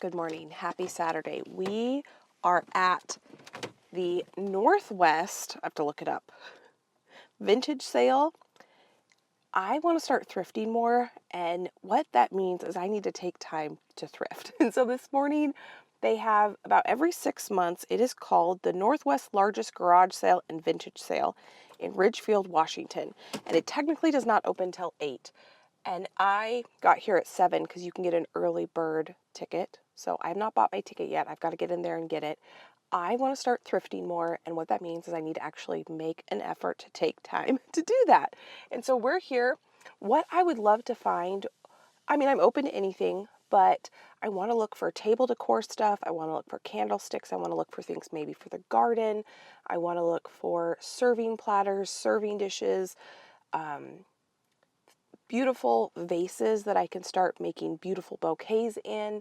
Good morning. Happy Saturday. We are at the Northwest, I have to look it up, vintage sale. I want to start thrifting more, and what that means is I need to take time to thrift. And so this morning they have about every 6 months, it is called the Northwest Largest Garage Sale and Vintage Sale in Ridgefield, Washington. And it technically does not open till 8. And I got here at 7 because you can get an early bird ticket. So I have not bought my ticket yet. I've got to get in there and get it. I want to start thrifting more, and what that means is I need to actually make an effort to take time to do that. And so we're here. What I would love to find, I mean, I'm open to anything, but I want to look for table decor stuff. I want to look for candlesticks. I want to look for things maybe for the garden. I want to look for serving platters, serving dishes, beautiful vases that I can start making beautiful bouquets in.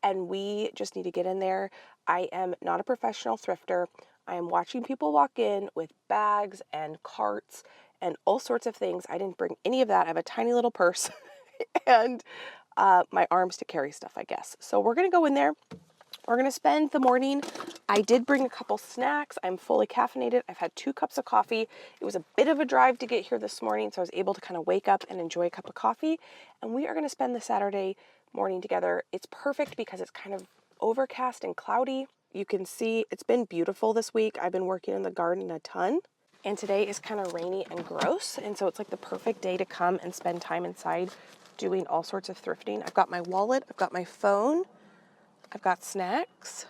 And we just need to get in there. I am not a professional thrifter. I am watching people walk in with bags and carts and all sorts of things. I didn't bring any of that. I have a tiny little purse and my arms to carry stuff, I guess. So we're going to go in there. We're going to spend the morning. I did bring a couple snacks. I'm fully caffeinated. I've had 2 cups of coffee. It was a bit of a drive to get here this morning, so I was able to kind of wake up and enjoy a cup of coffee. And we are going to spend the Saturday morning together. It's perfect because it's kind of overcast and cloudy. You can see it's been beautiful this week. I've been working in the garden a ton, and today is kind of rainy and gross. And so it's like the perfect day to come and spend time inside doing all sorts of thrifting. I've got my wallet, I've got my phone, I've got snacks,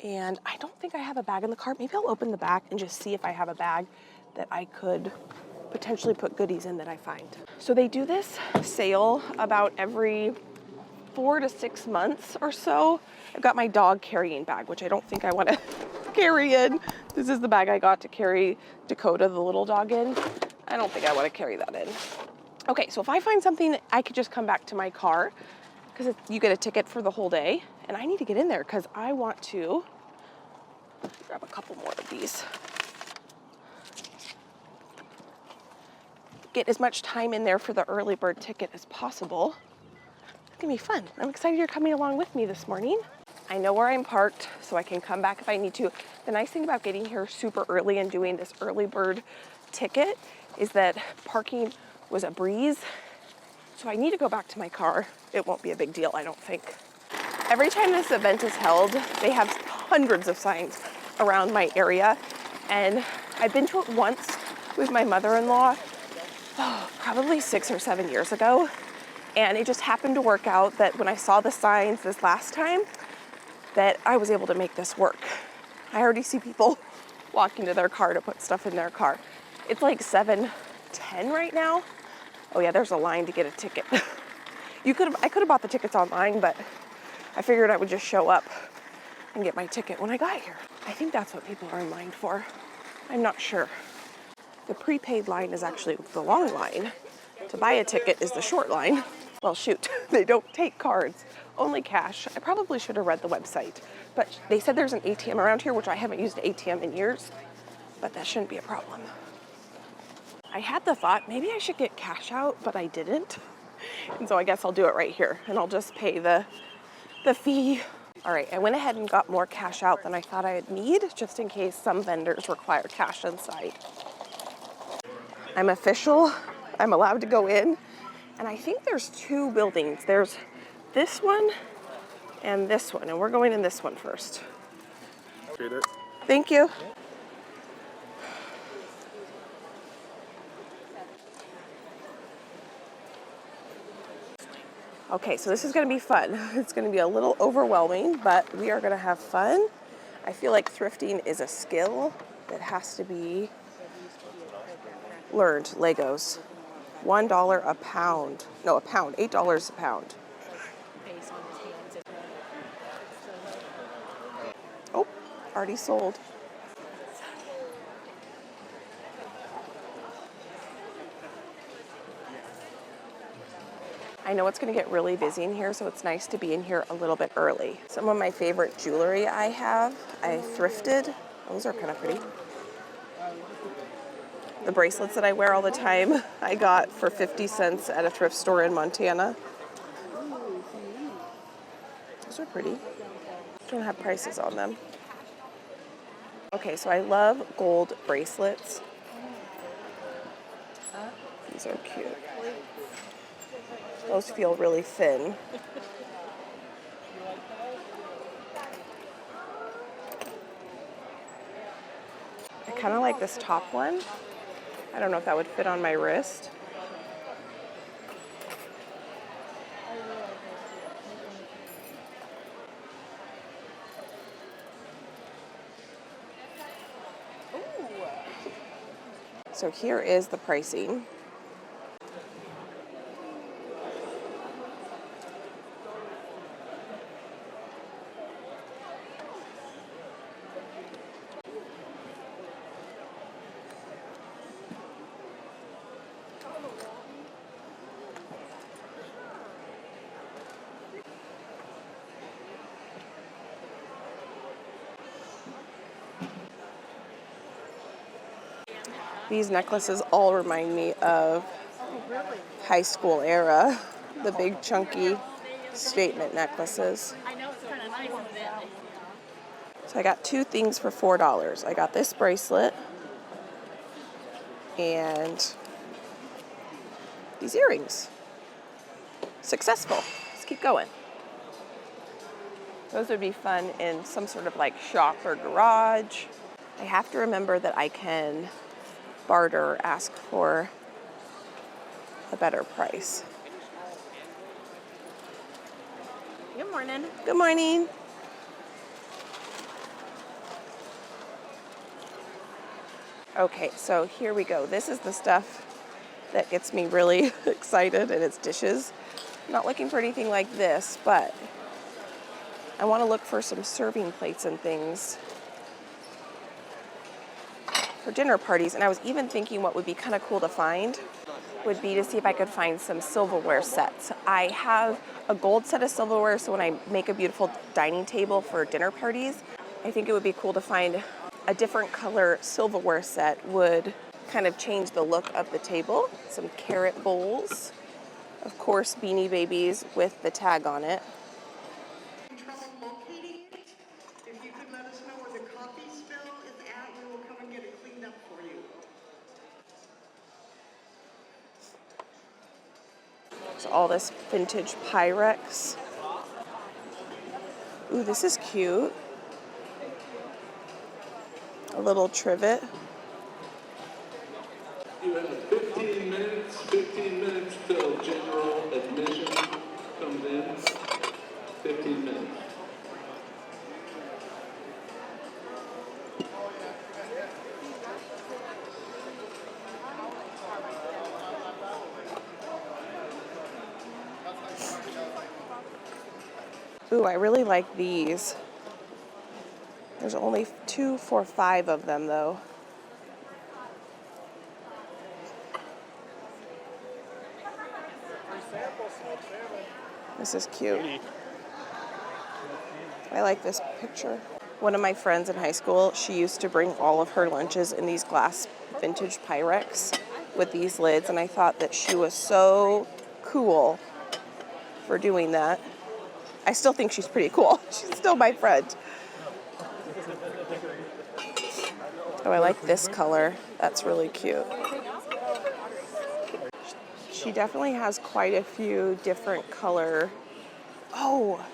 and I don't think I have a bag in the car. Maybe I'll open the back and just see if I have a bag that I could potentially put goodies in that I find. So they do this sale about every 4 to 6 months or so. I've got my dog carrying bag, which I don't think I want to carry in. This is the bag I got to carry Dakota, the little dog, in. I don't think I want to carry that in. Okay, so if I find something, I could just come back to my car, because you get a ticket for the whole day, and I need to get in there because I want to grab a couple more of these. Get as much time in there for the early bird ticket as possible. It's gonna be fun. I'm excited you're coming along with me this morning. I know where I'm parked, so I can come back if I need to. The nice thing about getting here super early and doing this early bird ticket is that parking was a breeze. So I need to go back to my car. It won't be a big deal, I don't think. Every time this event is held, they have hundreds of signs around my area. And I've been to it once with my mother-in-law, probably 6 or 7 years ago. And it just happened to work out that when I saw the signs this last time, that I was able to make this work. I already see people walking to their car to put stuff in their car. It's like 7:10 right now. Oh yeah, there's a line to get a ticket. I could have bought the tickets online, but I figured I would just show up and get my ticket when I got here. I think that's what people are in line for. I'm not sure. The prepaid line is actually the long line. To buy a ticket is the short line. Well, shoot, they don't take cards, only cash. I probably should have read the website, but they said there's an ATM around here, which I haven't used an ATM in years, but that shouldn't be a problem. I had the thought, maybe I should get cash out, but I didn't. And so I guess I'll do it right here, and I'll just pay the fee. All right, I went ahead and got more cash out than I thought I'd need, just in case some vendors require cash inside. I'm official. I'm allowed to go in. And I think there's 2 buildings. There's this one and this one, and we're going in this one first. Thank you. Okay, so this is gonna be fun. It's gonna be a little overwhelming, but we are gonna have fun. I feel like thrifting is a skill that has to be learned. Legos. $1 a pound. No, a pound. $8 a pound. Oh, already sold. I know it's going to get really busy in here, so it's nice to be in here a little bit early. Some of my favorite jewelry I thrifted. Those are kind of pretty. The bracelets that I wear all the time, I got for 50 cents at a thrift store in Montana. Those are pretty. Don't have prices on them. Okay, so I love gold bracelets. These are cute. Those feel really thin. I kind of like this top one. I don't know if that would fit on my wrist. So here is the pricing. These necklaces all remind me of high school era, the big chunky statement necklaces. So I got two things for $4. I got this bracelet and these earrings. Successful. Let's keep going. Those would be fun in some sort of like shop or garage. I have to remember that I can barter, ask for a better price. Good morning. Good morning. Okay, so here we go. This is the stuff that gets me really excited, and it's dishes. I'm not looking for anything like this, but I want to look for some serving plates and things for dinner parties. And I was even thinking what would be kind of cool to find would be to see if I could find some silverware sets. I have a gold set of silverware, so when I make a beautiful dining table for dinner parties, I think it would be cool to find a different color silverware set would kind of change the look of the table. Some carrot bowls, of course Beanie Babies with the tag on it. Trouble locating it? If you could let us know where the coffee spill is at, we will come and get it cleaned up for you. So all this vintage Pyrex. Ooh, this is cute. A little trivet. You have 15 minutes till general admission comes in. 15 minutes. Ooh, I really like these. There's only 2 for $5 of them though. This is cute. I like this picture. One of my friends in high school, she used to bring all of her lunches in these glass vintage Pyrex with these lids, and I thought that she was so cool for doing that. I still think she's pretty cool. She's still my friend. Oh, I like this color. That's really cute. She definitely has quite a few different color. Oh,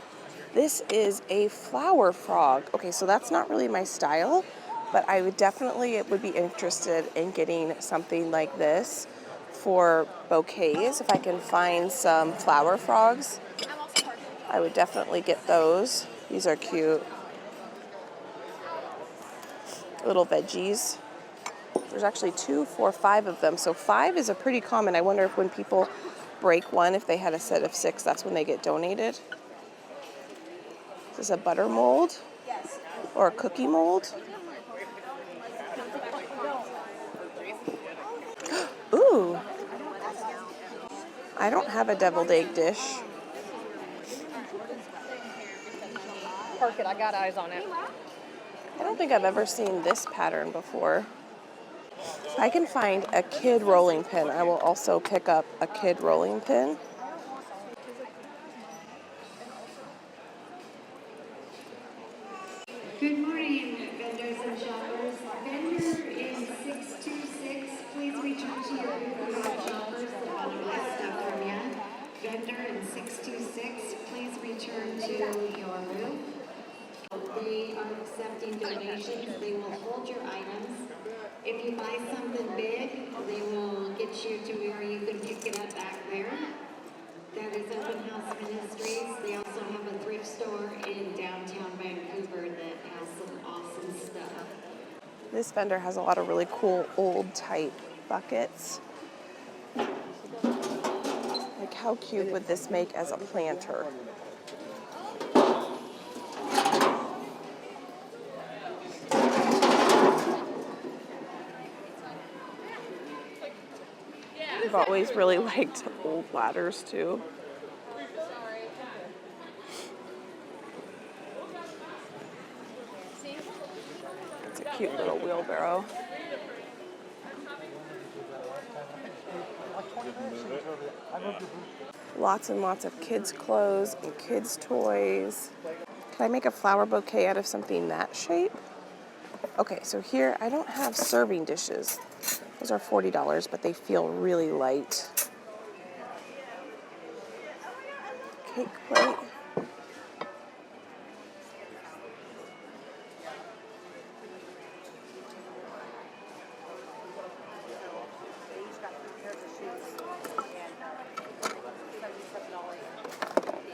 this is a flower frog. Okay, so that's not really my style, but I would be interested in getting something like this for bouquets. If I can find some flower frogs, I would definitely get those. These are cute. Little veggies. There's actually 2 for $5 of them. So 5 is a pretty common. I wonder if when people break one, if they had a set of 6, that's when they get donated. Is this a butter mold? Or a cookie mold? Ooh. I don't have a deviled egg dish. Park it, I got eyes on it. I don't think I've ever seen this pattern before. If I can find a kid rolling pin, I will also pick up a kid rolling pin. Good morning, vendors and shoppers. Vendor in 626, please return to your booth. We have shoppers that want to buy stuff from you. Vendor in 626, please return to your booth. They are accepting donations. They will hold your items. If you buy something big, they will get you to where you can pick it up back there. That is Open House Ministries. They also have a thrift store in downtown Vancouver that has some awesome stuff. This vendor has a lot of really cool old type buckets. Like how cute would this make as a planter? I've always really liked old ladders too. It's a cute little wheelbarrow. Lots and lots of kids' clothes and kids' toys. Can I make a flower bouquet out of something that shape? Okay, so here I don't have serving dishes. Those are $40, but they feel really light. Cake plate.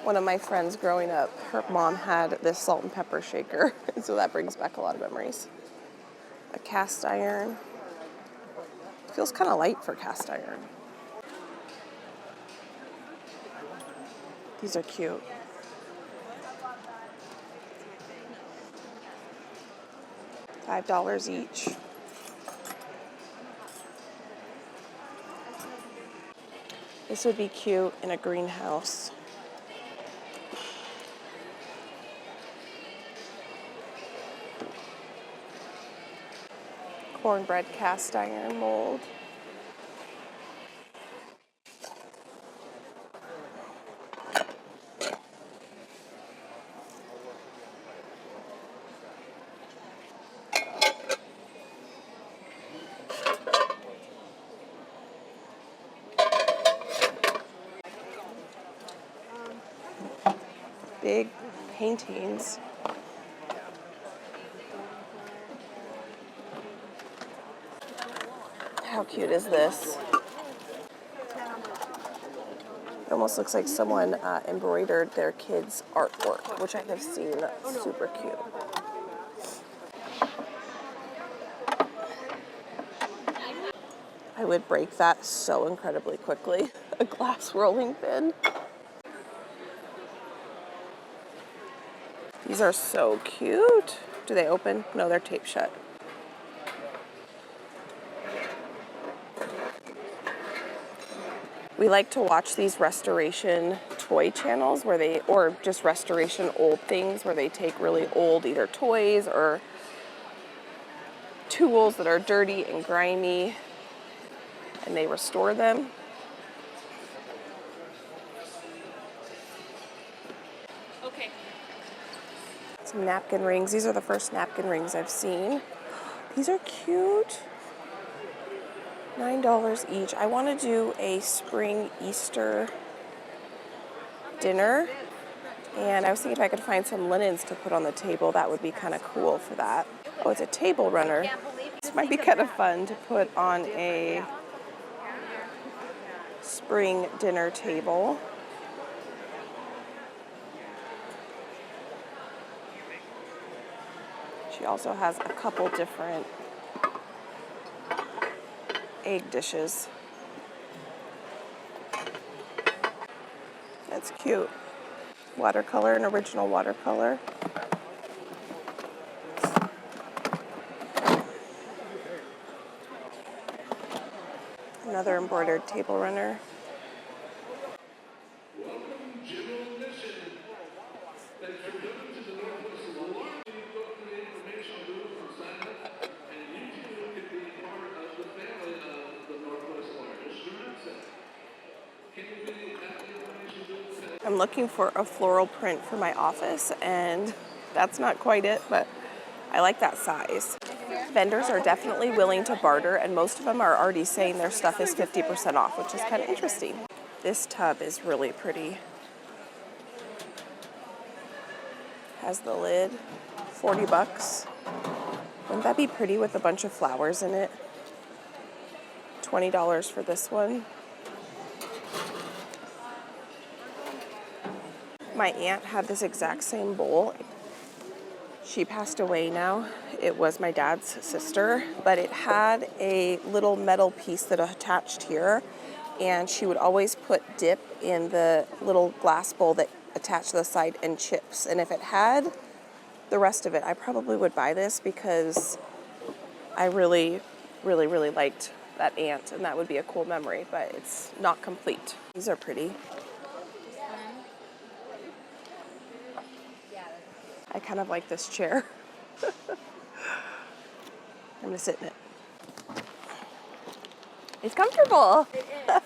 One of my friends growing up, her mom had this salt and pepper shaker, and so that brings back a lot of memories. A cast iron. Feels kind of light for cast iron. These are cute. $5 each. This would be cute in a greenhouse. Cornbread cast iron mold. Big paintings. How cute is this? It almost looks like someone embroidered their kids' artwork, which I have seen. That's super cute. I would break that so incredibly quickly. A glass rolling pin. These are so cute. Do they open? No, they're taped shut. We like to watch these restoration toy channels where they, or just restoration old things where they take really old either toys or tools that are dirty and grimy and they restore them. Okay. Some napkin rings. These are the first napkin rings I've seen. These are cute. $9 each. I want to do a spring Easter dinner, and I was thinking if I could find some linens to put on the table, that would be kind of cool for that. Oh, it's a table runner. This might be kind of fun to put on a spring dinner table. She also has a couple different egg dishes. That's cute. Watercolor, an original watercolor. Another embroidered table runner. I'm looking for a floral print for my office, and that's not quite it, but I like that size. Vendors are definitely willing to barter, and most of them are already saying their stuff is 50% off, which is kind of interesting. This tub is really pretty. Has the lid, 40 bucks. Wouldn't that be pretty with a bunch of flowers in it? $20 for this one. My aunt had this exact same bowl. She passed away now. It was my dad's sister, but it had a little metal piece that attached here, and she would always put dip in the little glass bowl that attached to the side and chips. And if it had the rest of it, I probably would buy this because I really, really, really liked that aunt, and that would be a cool memory, but it's not complete. These are pretty. I kind of like this chair. I'm gonna sit in it. It's comfortable. It is.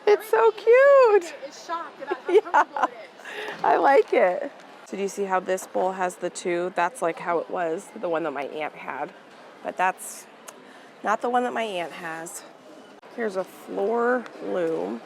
It's so cute. It's shocked about how comfortable it is. I like it. So do you see how this bowl has the two? That's like how it was, the one that my aunt had. But that's not the one that my aunt has. Here's a floor loom.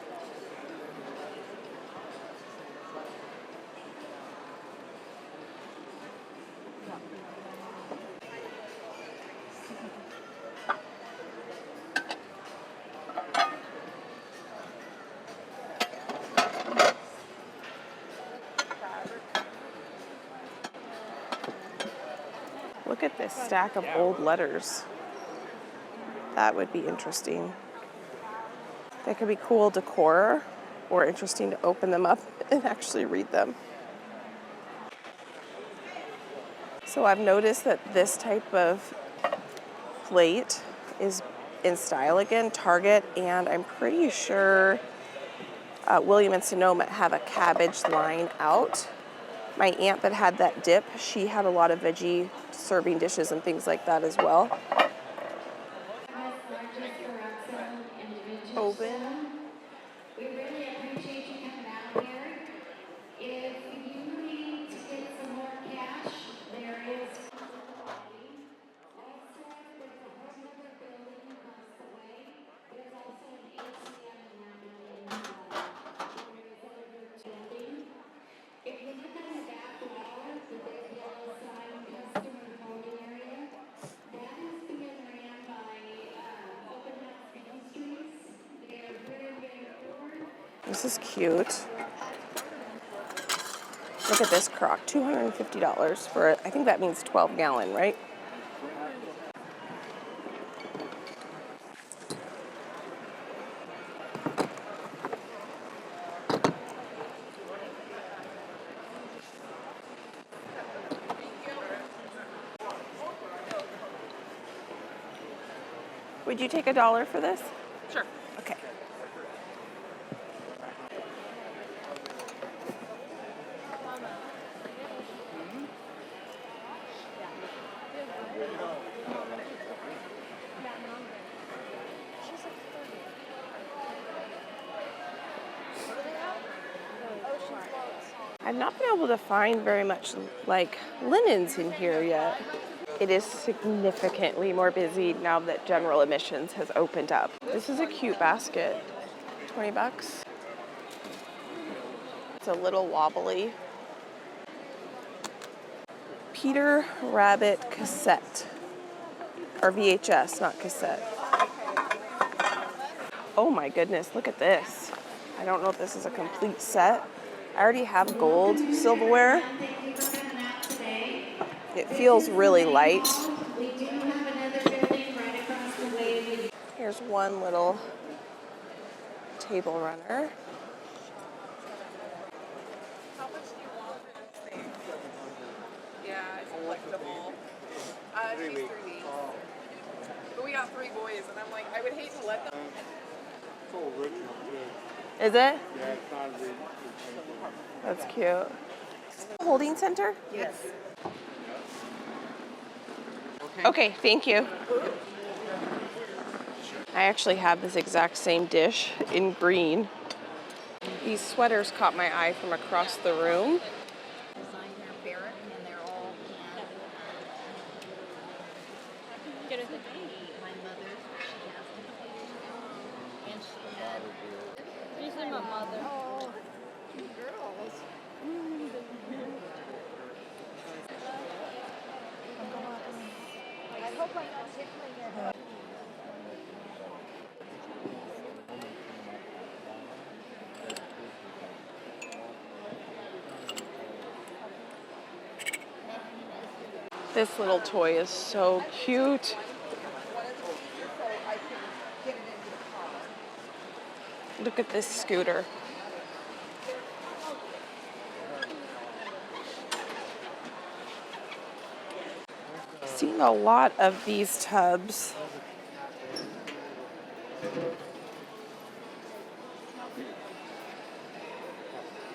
Look at this stack of old letters. That would be interesting. That could be cool decor, or interesting to open them up and actually read them. So I've noticed that this type of plate is in style again, Target, and I'm pretty sure William and Sonoma have a cabbage line out. My aunt that had that dip, she had a lot of veggie serving dishes and things like that as well. Open. We really appreciate you coming out here. If you need to get some more cash, there is also there's a whole other building across the way. There's also an ATM in that building. There's other building. If you look on the back wall, the big yellow sign, customer holding area, that is being ran by Open House Ministries. They are very, very poor. This is cute. Look at this crock, $250 for, I think that means 12 gallon, right? Would you take $1 for this? Sure. Okay. I've not been able to find very much like linens in here yet. It is significantly more busy now that general admissions has opened up. This is a cute basket, 20 bucks. It's a little wobbly. Peter Rabbit cassette, or VHS, not cassette. Oh my goodness, look at this. I don't know if this is a complete set. I already have gold silverware. It feels really light. We do have another building right across the way. Here's one little table runner. How much do you want for this thing? Yeah, it's collectible. She's 3 weeks. But we got 3 boys, and I'm like, I would hate to let them. It's all original, too. Is it? Yeah, it's not really. That's cute. Holding center? Yes. Okay, thank you. I actually have this exact same dish in green. These sweaters caught my eye from across the room. Designer Barrett, and they're all hand get it the day. My mother, she passed a couple years ago, and she had. Usually my mother. Oh, girls. I hope I'm not tickling your head. This little toy is so cute. Look at this scooter. Seen a lot of these tubs.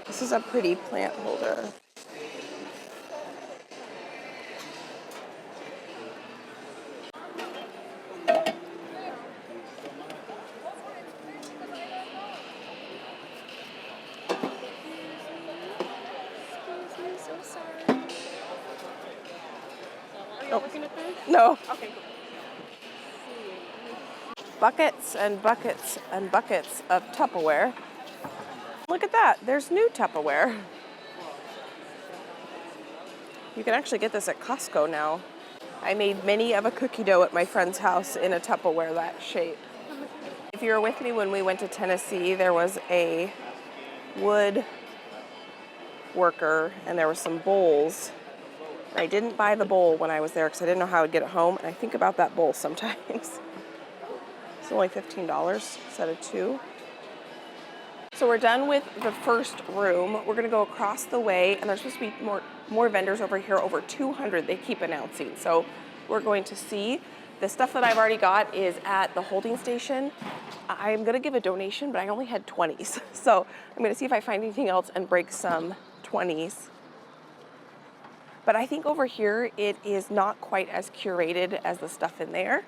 This is a pretty plant holder. No. Okay, cool. Buckets and buckets and buckets of Tupperware. Look at that. There's new Tupperware. You can actually get this at Costco now. I made many of a cookie dough at my friend's house in a Tupperware that shape. If you were with me when we went to Tennessee, there was a wood worker and there were some bowls. I didn't buy the bowl when I was there because I didn't know how I'd get it home, and I think about that bowl sometimes. It's only $15 instead of $2. So we're done with the first room. We're gonna go across the way, and there's supposed to be more vendors over here, over 200 they keep announcing. So we're going to see. The stuff that I've already got is at the holding station. I'm gonna give a donation, but I only had 20s. So I'm gonna see if I find anything else and break some 20s. But I think over here, it is not quite as curated as the stuff in there.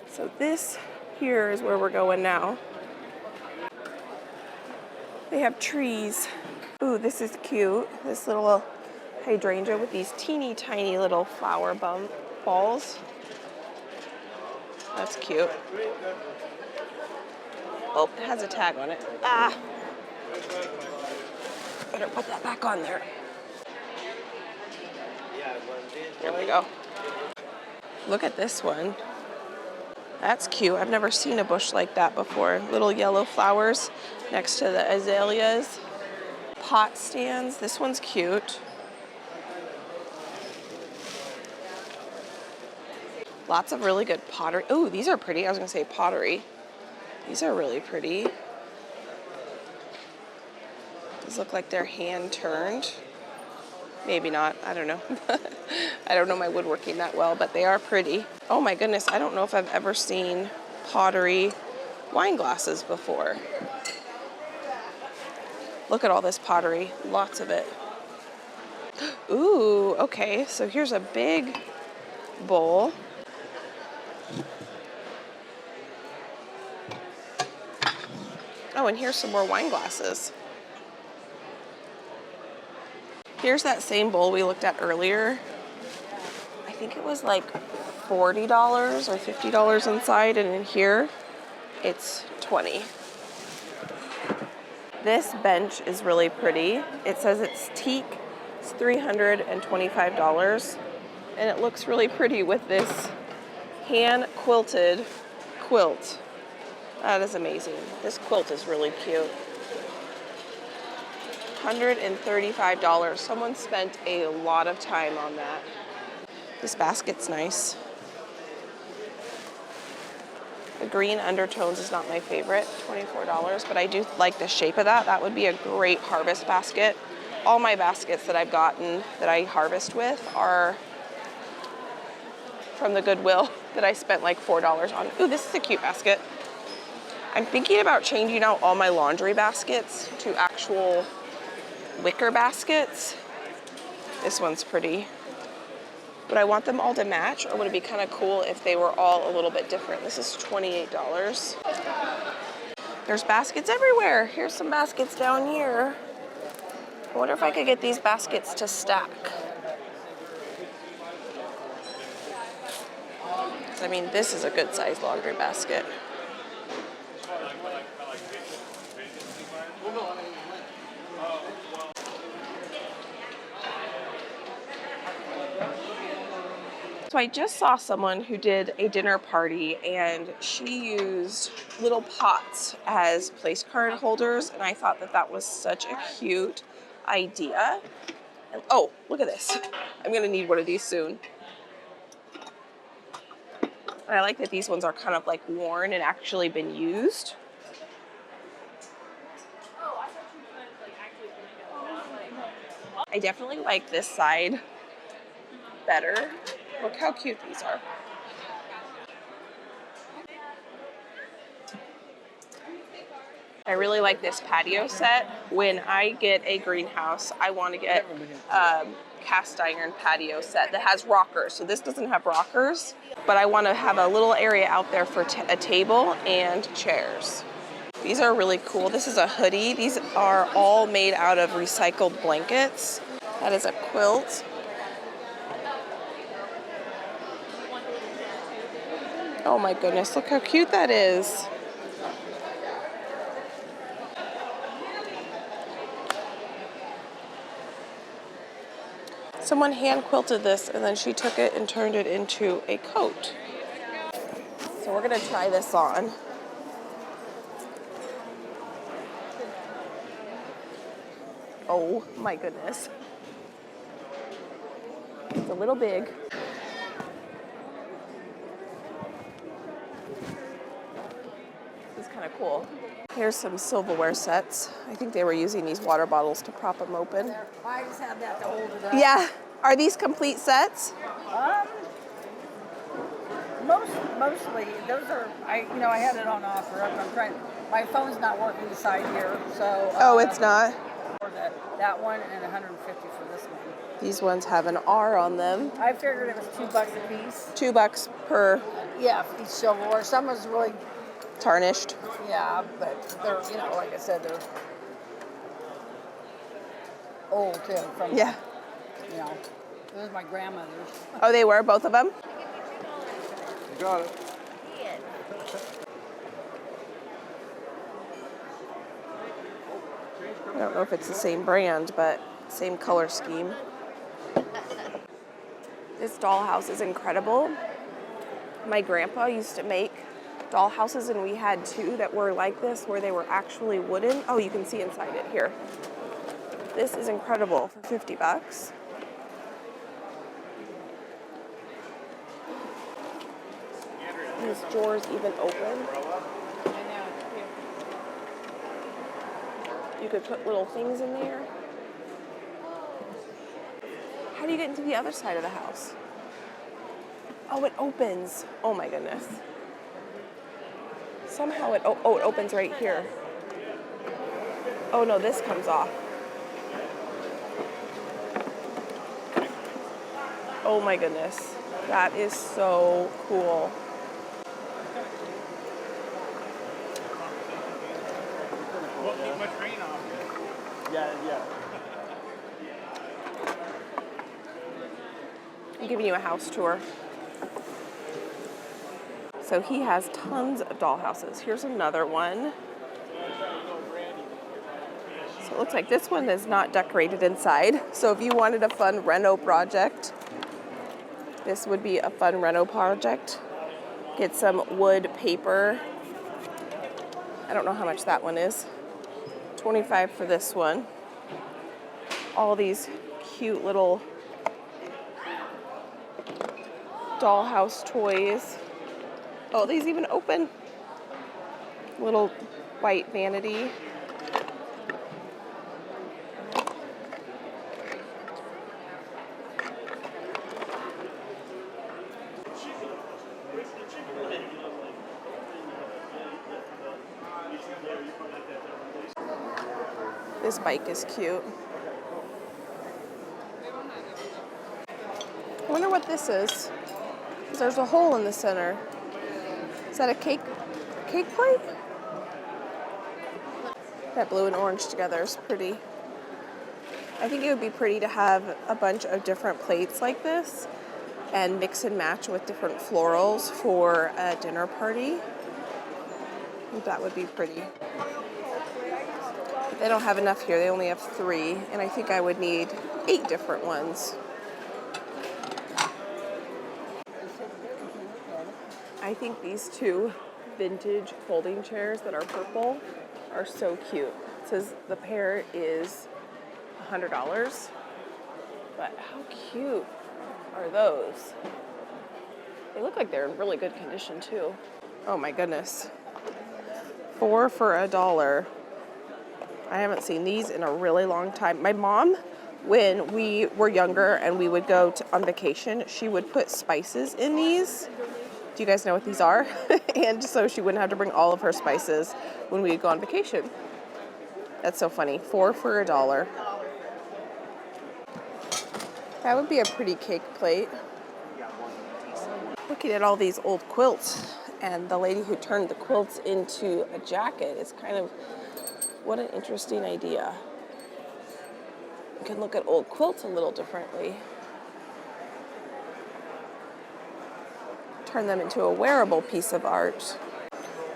So this here is where we're going now. They have trees. Ooh, this is cute. This little hydrangea with these teeny tiny little flower balls. That's cute. Oh, it has a tag on it. Ah! Better put that back on there. There we go. Look at this one. That's cute. I've never seen a bush like that before. Little yellow flowers next to the azaleas. Pot stands. This one's cute. Lots of really good pottery. Oh, these are pretty. I was going to say pottery. These are really pretty. These look like they're hand turned. Maybe not, I don't know. I don't know my woodworking that well, but they are pretty. Oh my goodness, I don't know if I've ever seen pottery wine glasses before. Look at all this pottery, lots of it. Ooh, okay, so here's a big bowl. Oh, and here's some more wine glasses. Here's that same bowl we looked at earlier. I think it was like $40 or $50 inside, and in here, it's $20. This bench is really pretty. It says it's teak. It's $325, and it looks really pretty with this hand-quilted quilt. That is amazing. This quilt is really cute. $135. Someone spent a lot of time on that. This basket's nice. The green undertones is not my favorite, $24, but I do like the shape of that. That would be a great harvest basket. All my baskets that I've gotten that I harvest with are from the Goodwill that I spent like $4 on. Ooh, this is a cute basket. I'm thinking about changing out all my laundry baskets to actual wicker baskets. This one's pretty. Would I want them all to match, or would it be kind of cool if they were all a little bit different? This is $28. There's baskets everywhere. Here's some baskets down here. I wonder if I could get these baskets to stack. I mean, this is a good sized laundry basket. So I just saw someone who did a dinner party and she used little pots as place card holders, and I thought that that was such a cute idea. And, oh, look at this. I'm gonna need one of these soon. And I like that these ones are kind of like worn and actually been used. I definitely like this side better. Look how cute these are. I really like this patio set. When I get a greenhouse, I want to get cast iron patio set that has rockers. So this doesn't have rockers, but I want to have a little area out there for a table and chairs. These are really cool. This is a hoodie. These are all made out of recycled blankets. That is a quilt. Oh my goodness, look how cute that is. Someone hand quilted this and then she took it and turned it into a coat. So we're gonna try this on. Oh my goodness. It's a little big. This is kind of cool. Here's some silverware sets. I think they were using these water bottles to prop them open. I just have that to hold it up. Yeah. Are these complete sets? Mostly those are. I had it on offer. I'm trying. My phone's not working inside here, so. Oh, it's not. For that one and 150 for this one. These ones have an R on them. I figured it was $2 a piece. $2 per. Yeah, for each silverware. Some was really. Tarnished. Yeah, but they're like I said, they're old too. From Yeah. Those are my grandmother's. Oh, they were both of them. You got it. I don't know if it's the same brand, but same color scheme. This dollhouse is incredible. My grandpa used to make dollhouses, and we had two that were like this, where they were actually wooden. Oh, you can see inside it here. This is incredible for $50. These drawers even open. You could put little things in there. How do you get into the other side of the house? Oh, it opens. Oh my goodness. Somehow it opens right here. Oh no, this comes off. Oh my goodness. That is so cool. Won't keep much rain off. Yeah. I'm giving you a house tour. So he has tons of dollhouses. Here's another one. So it looks like this one is not decorated inside. So if you wanted a fun reno project, this would be a fun reno project. Get some wood paper. I don't know how much that one is. $25 for this one. All these cute little dollhouse toys. Oh, these even open. Little white vanity. This bike is cute. I wonder what this is. 'Cause there's a hole in the center. Is that a cake plate? That blue and orange together is pretty. I think it would be pretty to have a bunch of different plates like this. and mix and match with different florals for a dinner party. I think that would be pretty. But they don't have enough here. They only have 3, and I think I would need 8 different ones. I think these 2 vintage folding chairs that are purple are so cute. It says the pair is $100, but how cute are those? They look like they're in really good condition too. Oh my goodness. 4 for $1. I haven't seen these in a really long time. My mom, when we were younger and we would go on vacation, she would put spices in these. Do you guys know what these are? And so she wouldn't have to bring all of her spices when we would go on vacation. That's so funny. 4 for $1. That would be a pretty cake plate. Looking at all these old quilts, and the lady who turned the quilts into a jacket is kind of, what an interesting idea. You can look at old quilts a little differently. Turn them into a wearable piece of art.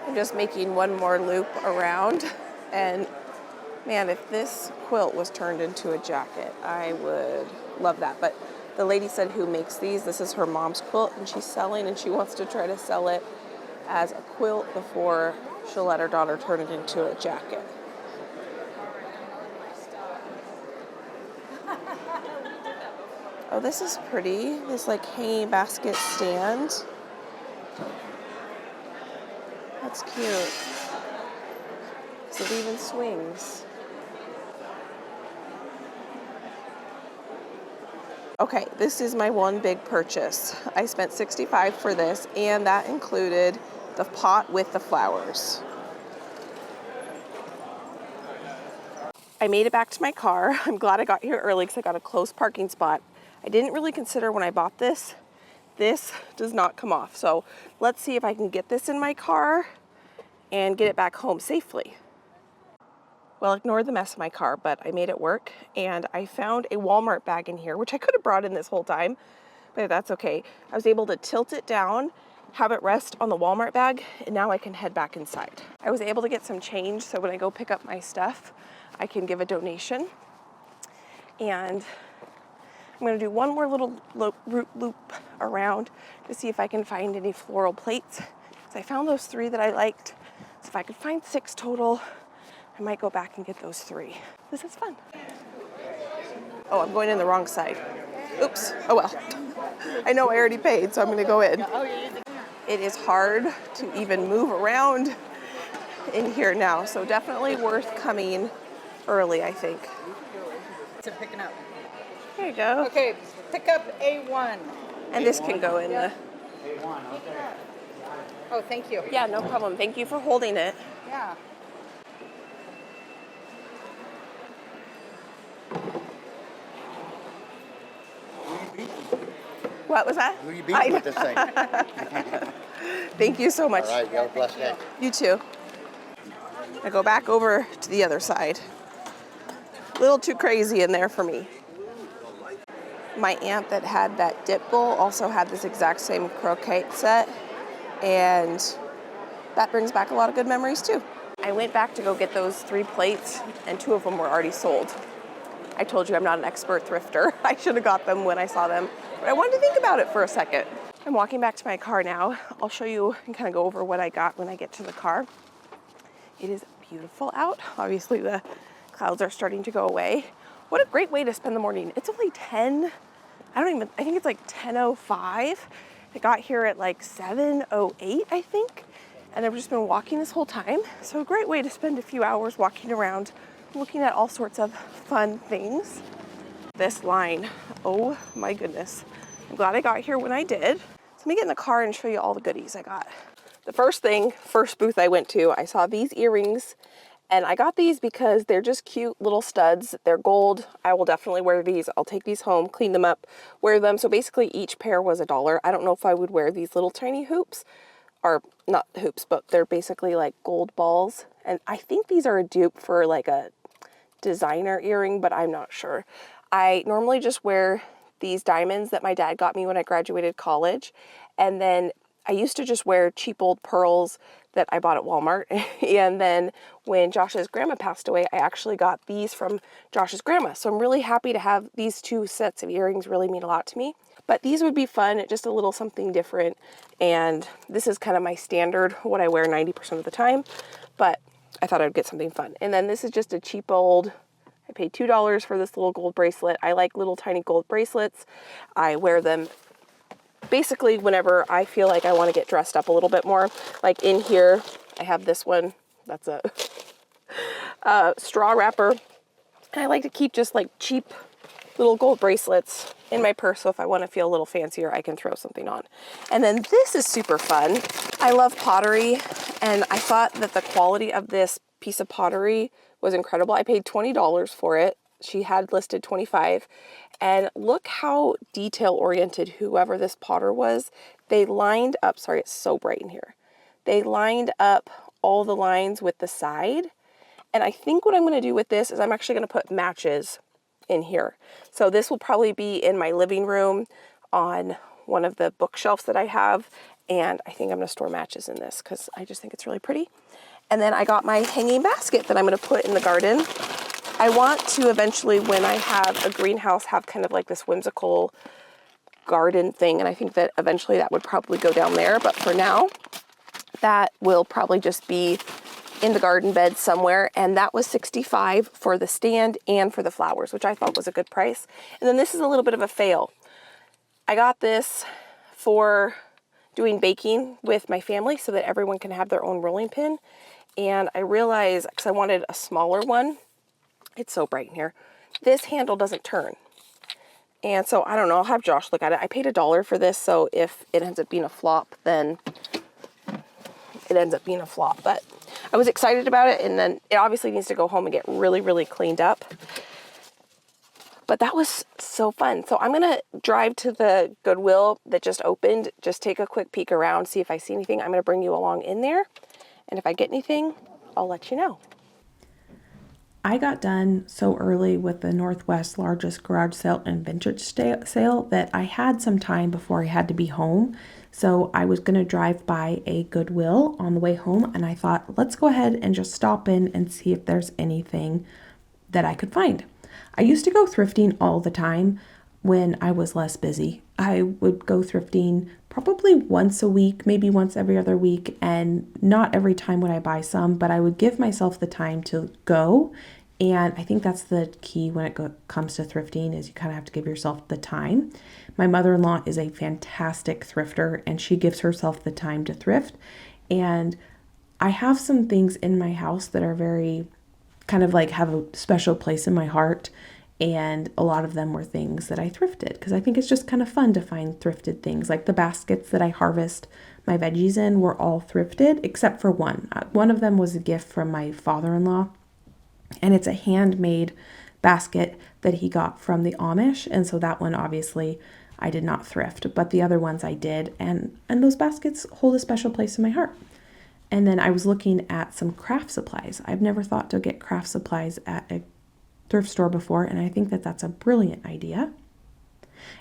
I'm just making one more loop around, and man, if this quilt was turned into a jacket, I would love that. But the lady said who makes these, this is her mom's quilt, and she's selling, and she wants to try to sell it as a quilt before she'll let her daughter turn it into a jacket. Oh, this is pretty. This like hanging basket stand. That's cute. So it even swings. Okay, this is my one big purchase. I spent $65 for this, and that included the pot with the flowers. I made it back to my car. I'm glad I got here early because I got a close parking spot. I didn't really consider when I bought this. This does not come off. So let's see if I can get this in my car and get it back home safely. Well, ignore the mess of my car, but I made it work, and I found a Walmart bag in here, which I could have brought in this whole time, but that's okay. I was able to tilt it down, have it rest on the Walmart bag, and now I can head back inside. I was able to get some change, so when I go pick up my stuff, I can give a donation. And I'm gonna do one more little loop around to see if I can find any floral plates. So I found those 3 that I liked. So if I could find 6 total, I might go back and get those 3. This is fun. Oh, I'm going in the wrong side. Oops, oh well. I know I already paid, so I'm gonna go in. It is hard to even move around in here now, so definitely worth coming early, I think. So picking up. There you go. Okay, pick up A1. And this can go in the... Oh, thank you. Yeah, no problem. Thank you for holding it. Yeah. What was that? Who are you beating with this thing? Thank you so much. All right, you have a blessed day. You too. I go back over to the other side. A little too crazy in there for me. My aunt that had that dip bowl also had this exact same croquette set, and that brings back a lot of good memories too. I went back to go get those 3 plates, and 2 of them were already sold. I told you I'm not an expert thrifter. I should have got them when I saw them, but I wanted to think about it for a second. I'm walking back to my car now. I'll show you and kind of go over what I got when I get to the car. It is beautiful out. Obviously the clouds are starting to go away. What a great way to spend the morning. It's only 10, I think it's like 10:05. I got here at like 7:08, I think. And I've just been walking this whole time. So a great way to spend a few hours walking around, looking at all sorts of fun things. This line, oh my goodness. I'm glad I got here when I did. So let me get in the car and show you all the goodies I got. The first booth I went to, I saw these earrings, and I got these because they're just cute little studs. They're gold. I will definitely wear these. I'll take these home, clean them up, wear them. So basically each pair was $1. I don't know if I would wear these little tiny hoops, or not hoops, but they're basically like gold balls. And I think these are a dupe for like a designer earring, but I'm not sure. I normally just wear these diamonds that my dad got me when I graduated college. And then I used to just wear cheap old pearls that I bought at Walmart. And then when Josh's grandma passed away, I actually got these from Josh's grandma. So I'm really happy to have these two sets of earrings. Really mean a lot to me. But these would be fun, just a little something different. And this is kind of my standard, what I wear 90% of the time. But I thought I'd get something fun. And then this is just a cheap old, I paid $2 for this little gold bracelet. I like little tiny gold bracelets. I wear them basically whenever I feel like I want to get dressed up a little bit more. Like in here, I have this one. That's a straw wrapper. And I like to keep just like cheap little gold bracelets in my purse, so if I want to feel a little fancier, I can throw something on. And then this is super fun. I love pottery, and I thought that the quality of this piece of pottery was incredible. I paid $20 for it. She had listed $25, and look how detail oriented whoever this potter was. They lined up, sorry, it's so bright in here. They lined up all the lines with the side. And I think what I'm going to do with this is I'm actually going to put matches in here. So this will probably be in my living room on one of the bookshelves that I have. And I think I'm going to store matches in this because I just think it's really pretty. And then I got my hanging basket that I'm going to put in the garden. I want to eventually, when I have a greenhouse, have kind of like this whimsical garden thing. And I think that eventually that would probably go down there. But for now, that will probably just be in the garden bed somewhere. And that was $65 for the stand and for the flowers, which I thought was a good price. And then this is a little bit of a fail. I got this for doing baking with my family so that everyone can have their own rolling pin. And I realized, because I wanted a smaller one, it's so bright in here, this handle doesn't turn. And so I don't know, I'll have Josh look at it. I paid $1 for this, so if it ends up being a flop, then it ends up being a flop. But I was excited about it, and then it obviously needs to go home and get really, really cleaned up. But that was so fun. So I'm going to drive to the Goodwill that just opened, just take a quick peek around, see if I see anything. I'm going to bring you along in there. And if I get anything, I'll let you know. I got done so early with the Northwest largest garage sale and vintage sale that I had some time before I had to be home. So I was going to drive by a Goodwill on the way home, and I thought, let's go ahead and just stop in and see if there's anything that I could find. I used to go thrifting all the time when I was less busy. I would go thrifting probably once a week, maybe once every other week, and not every time would I buy some, but I would give myself the time to go. And I think that's the key when it comes to thrifting, is you kind of have to give yourself the time. My mother-in-law is a fantastic thrifter, and she gives herself the time to thrift. And I have some things in my house that are very kind of like have a special place in my heart. And a lot of them were things that I thrifted because I think it's just kind of fun to find thrifted things. Like the baskets that I harvest my veggies in were all thrifted except for one. One of them was a gift from my father-in-law, and it's a handmade basket that he got from the Amish. And so that one, obviously, I did not thrift, but the other ones I did. And those baskets hold a special place in my heart. And then I was looking at some craft supplies. I've never thought to get craft supplies at a thrift store before, and I think that that's a brilliant idea.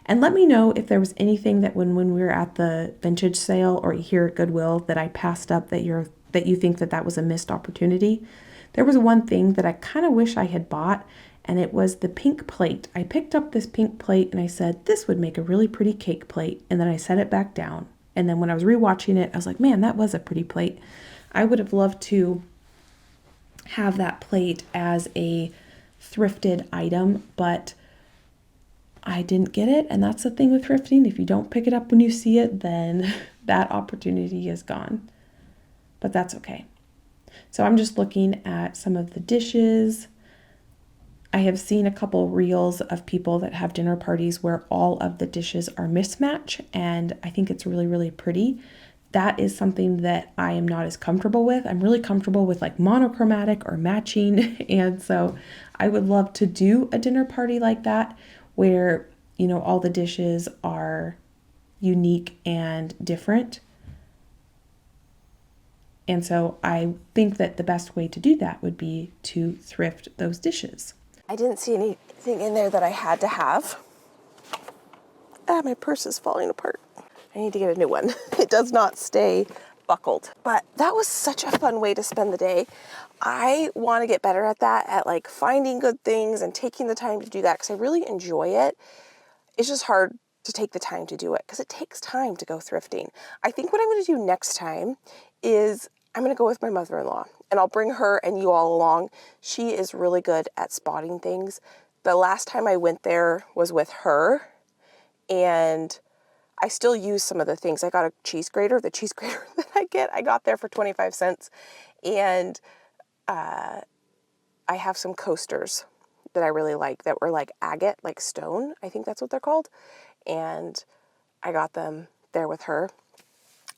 And let me know if there was anything that when we were at the vintage sale or here at Goodwill that I passed up that you think that was a missed opportunity. There was one thing that I kind of wish I had bought, and it was the pink plate. I picked up this pink plate and I said, this would make a really pretty cake plate. And then I set it back down. And then when I was rewatching it, I was like, man, that was a pretty plate. I would have loved to have that plate as a thrifted item, but I didn't get it. And that's the thing with thrifting. If you don't pick it up when you see it, then that opportunity is gone. But that's okay. So I'm just looking at some of the dishes. I have seen a couple reels of people that have dinner parties where all of the dishes are mismatched, and I think it's really, really pretty. That is something that I am not as comfortable with. I'm really comfortable with like monochromatic or matching. And so I would love to do a dinner party like that where, you know, all the dishes are unique and different. And so I think that the best way to do that would be to thrift those dishes. I didn't see anything in there that I had to have. God, my purse is falling apart. I need to get a new one. It does not stay buckled. But that was such a fun way to spend the day. I want to get better at that, at like finding good things and taking the time to do that, because I really enjoy it. It's just hard to take the time to do it because it takes time to go thrifting. I think what I'm going to do next time is I'm going to go with my mother-in-law, and I'll bring her and you all along. She is really good at spotting things. The last time I went there was with her, and I still use some of the things. I got a cheese grater. The cheese grater that I got there for 25 cents. And I have some coasters that I really like that were like agate, like stone. I think that's what they're called. And I got them there with her.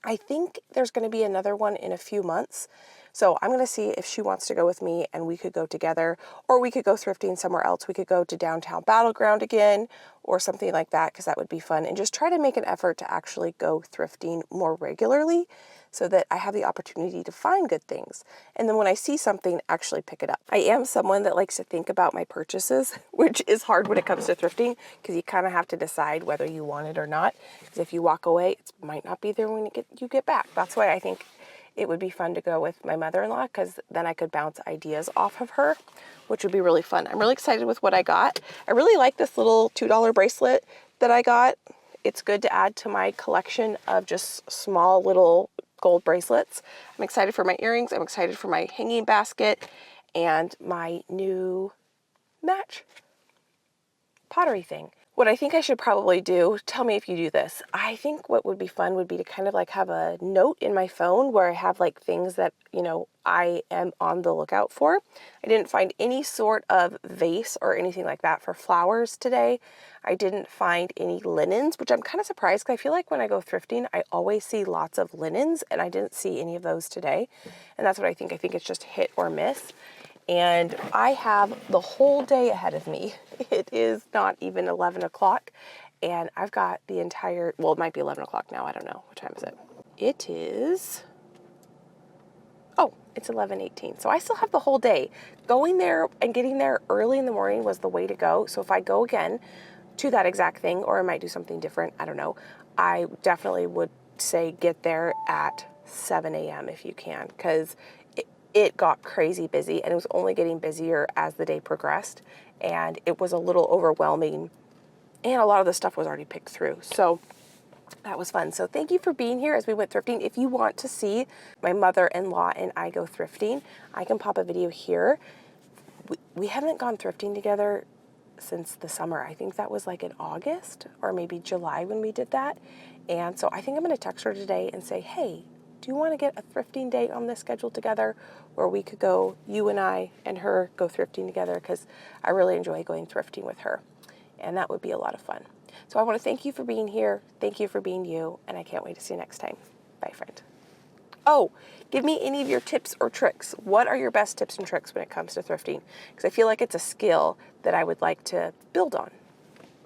I think there's going to be another one in a few months. So I'm going to see if she wants to go with me and we could go together, or we could go thrifting somewhere else. We could go to downtown Battleground again or something like that, because that would be fun, and just try to make an effort to actually go thrifting more regularly so that I have the opportunity to find good things. And then when I see something, actually pick it up. I am someone that likes to think about my purchases, which is hard when it comes to thrifting, because you kind of have to decide whether you want it or not. Because if you walk away, it might not be there when you get back. That's why I think it would be fun to go with my mother-in-law, because then I could bounce ideas off of her, which would be really fun. I'm really excited with what I got. I really like this little $2 bracelet that I got. It's good to add to my collection of just small little gold bracelets. I'm excited for my earrings. I'm excited for my hanging basket and my new match pottery thing. What I think I should probably do, tell me if you do this, I think what would be fun would be to kind of like have a note in my phone where I have like things that, you know, I am on the lookout for. I didn't find any sort of vase or anything like that for flowers today. I didn't find any linens, which I'm kind of surprised, because I feel like when I go thrifting, I always see lots of linens, and I didn't see any of those today. And that's what I think. I think it's just hit or miss. And I have the whole day ahead of me. It is not even 11 o'clock, and I've got the entire, well, it might be 11 o'clock now. I don't know. What time is it? It is, oh, it's 11:18. So I still have the whole day. Going there and getting there early in the morning was the way to go. So if I go again to that exact thing, or I might do something different, I don't know, I definitely would say get there at 7 a.m. if you can, because it got crazy busy, and it was only getting busier as the day progressed, and it was a little overwhelming, and a lot of the stuff was already picked through. So that was fun. So thank you for being here as we went thrifting. If you want to see my mother-in-law and I go thrifting, I can pop a video here. We haven't gone thrifting together since the summer. I think that was like in August or maybe July when we did that. And so I think I'm going to text her today and say, hey, do you want to get a thrifting date on this schedule together, where we could go, you and I and her go thrifting together, because I really enjoy going thrifting with her, and that would be a lot of fun. So I want to thank you for being here. Thank you for being you, and I can't wait to see you next time. Bye, friend. Oh, give me any of your tips or tricks. What are your best tips and tricks when it comes to thrifting? Because I feel like it's a skill that I would like to build on.